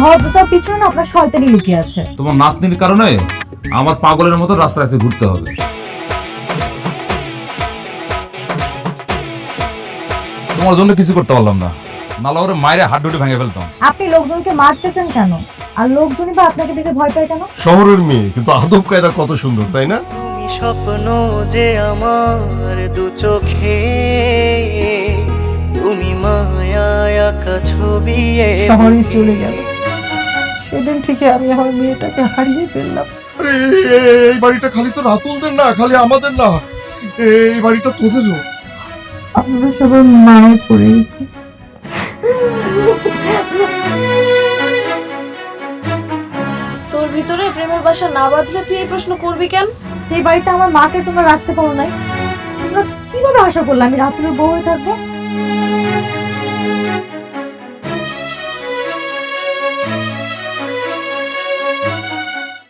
ভদ্রতার পিছনে না আপনার শয়তানি লুকিয়ে আছে। তোমার নাতনির কারণে আমার পাগলের মতো রাস্তায় রাস্তায় ঘুরতে হবে। তোমার জন্য কিছু করতে পারলাম না, নালা ওরে মায়ের হাড্ডুটি ভেঙে ফেলতাম। আপনি লোকজনকে মারতেছেন কেন? আর লোকজনই বা আপনাকে দেখে ভয় পায় কেন? শহরের মেয়ে কিন্তু আদব কায়দা কত সুন্দর, তাই না? তুমি স্বপ্ন যে আমার দু চোখে, তুমি মায়া আঁকা ছবি শহরে চলে গেল। সেদিন থেকে আমি আমার মেয়েটাকে হারিয়ে ফেললাম। আরে এই বাড়িটা খালি তো রাতুলদের না, খালি আমাদের না, এই বাড়িটা তোদেরও। আমরা সবাই মায়ের পড়ে গেছি। তোর ভিতরে প্রেমের বাসা না বাঁধলে তুই এই প্রশ্ন করবি কেন? সেই বাড়িতে আমার মাকে তোমরা রাখতে পারো নাই, তোমরা কিভাবে আশা করলে আমি রাতুলের বউ হয়ে থাকবো?